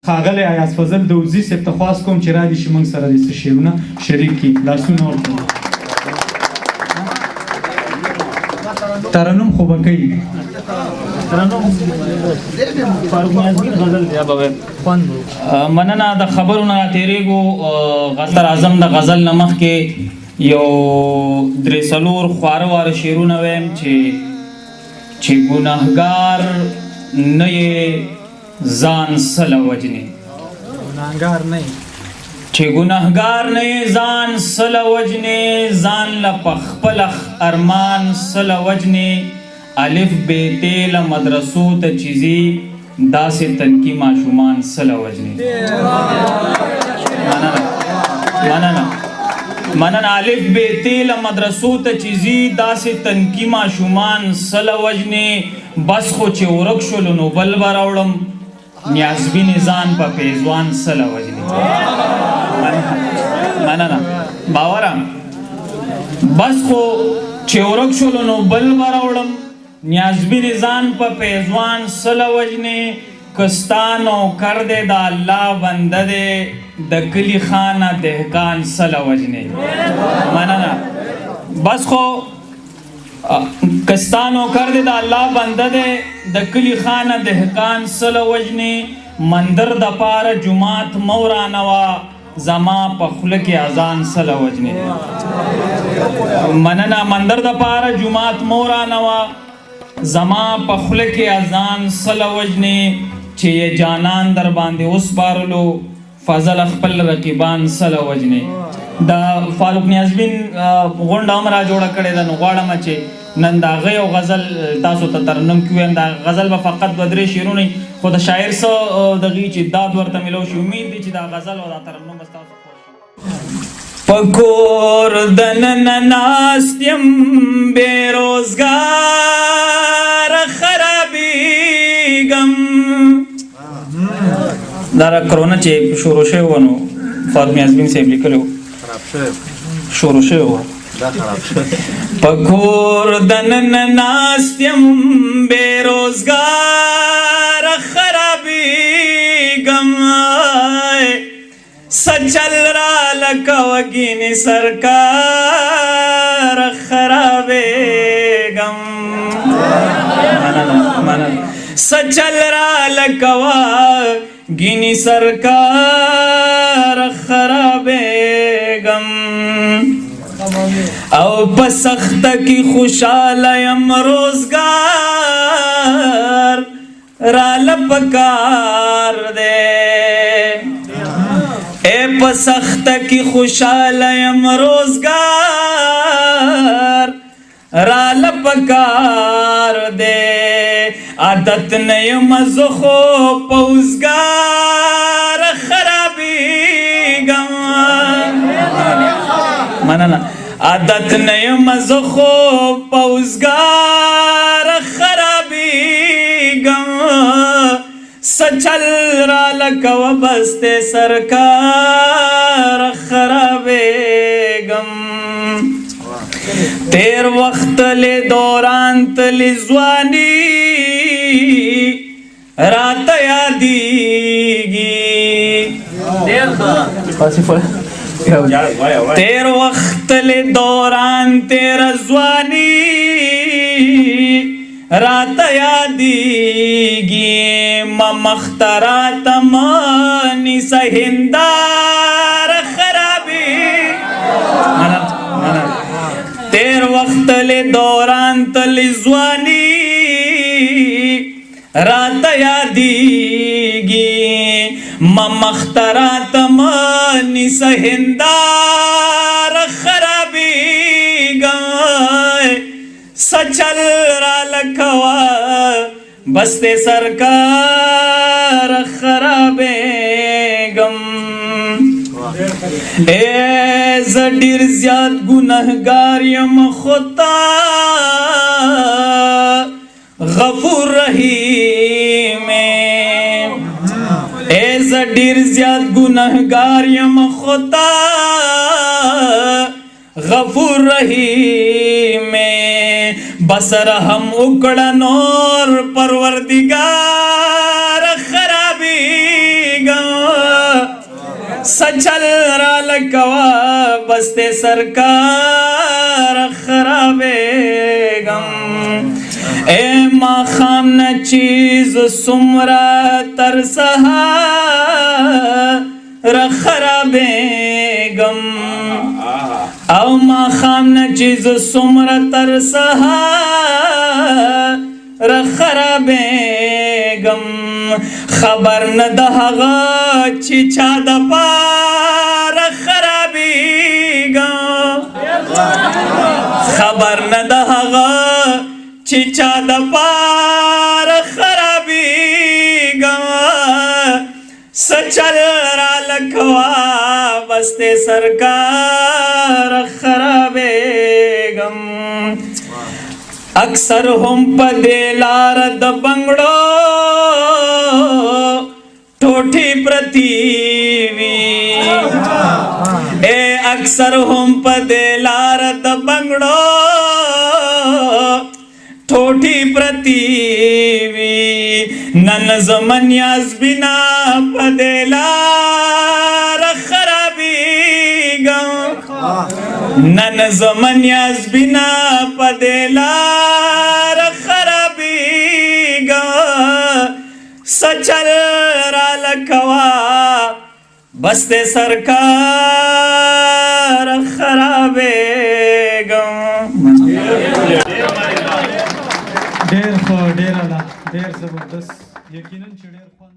ښاغلی ایاز فضل دوزي صاحب ته خواست کوم چې رادي شي موږ سره د څه شعرونه شریک کړي. لاسونه ورکړو. ترنم خو به کوي. مننه د خبرونه راتېرېږو. غزل اعظم د غزل نه مخکې یو درې څلور خواره واره شعرونه ویم چې ګناهګار نه یې ځان سله وجنې، چې ګناهګار نه یې ځان سله وجنې، ځان له په خپل ارمان سله وجنې، الف بې تیله مدرسو ته چې ځي داسې تنکي ماشومان سله وجنې. مننه. الف بې تیله مدرسو ته چې ځي داسې تنکي ماشومان سله وجنې، بس خو چې ورک شولو نو بل به راوړم، نیازبین ځان په پیزوان سله وجنې. مننه. باورم بس خو چې ورک شولو نو بل به راوړم، نیازبین ځان په پیزوان سله وجنې، کستان او کرده د الله بنده دی، د کلی خانه دهقان سله وجنې. مننه. بس خو کستان او کرده د الله بنده دی، د کلی خانه دهقان سله وجنې، مندر د پاره جماعت مورانوا، زما په خوله کې اذان سله وجنې. مننه. مندر د پاره جماعت مورانوا، زما په خوله کې اذان سله وجنې، چې یې جانان در باندې وسپارلو، فضل خپل رقیبان سله وجنې. د فاروق نیازبین غونډه هم را جوړه کړې ده، نو غواړم چې نن د هغه یو غزل تاسو ته ترنم کې ووایم. دا غزل به فقط دوه درې شعرونه خو د شاعر څه دغې چې داد ورته میلاو شي. امید دی چې دا غزل او دا ترنم به ستاسو خوښ شي. په کور دننه ناست یم بې روزګاره خرابېږم. دا را کرونا چې شروع شوی و نو فاروق نیازبین صاحب لیکلی و، شروع شوی و. په کور دننه ناست یم بې روزګاره خرابېږم، سچل را لکه وګینې سرکار خرابېږم. سچل را لکه وګینې سرکار خرابېږم، او په سخته کې خوشاله یم روزګار راله پکار دی. په سخته کې خوشاله یم روزګار راله پکار دی، عادت نه یم زه خو په اوزګار خرابېږم. مننه. عادت نه یم زه خو په اوزګار خرابېږم، سچل را لکه وبسته سرکار خرابېږم. تیر وخت له دوران تلې ځواني راته یادېږي، تیر وخت له دوران تیر ځواني راته یادېږي، مخترات مانی سهندار خرابېږي. تیر وخت له دوران تلې ځواني راته یادېږي، مخترات مانی سهندار خرابېږي، سچل را لکوا بسته سرکار خرابېږم. ز ډېر زیات ګناهګار یم، خو تا غفور رحیم. ز ډېر زیات ګناهګار یم، خو تا غفور رحیم. بس رحم وکړه نور پروردگار خرابېږم सचल را لکوا بستے سرکار خرابېږم اے ماښام نه چیز څومره تر سهار خرابېږم او ماښام نه چیز څومره تر سهار خرابېږم خبر نه د هغه چې چا د پاره خرابېږم خبر نه د هغه چې چا د پاره خرابېږم سچل را لکوا بستے سرکار خرابېږم اکثر هم په دې لار د بنګړو ټوټې پرتې وي اکثر هم په دې لار د بنګړو ټوټې پرتې وي نن زمن یاز بنا په دې لار خرابېږم نن زمن یاز بنا په دې لار خرابېږم سچل را لکوا بستے سرکار خرابېږم ډېر ښه ډېر اعلی ډېر زبردست یقینا چې ډېر خوند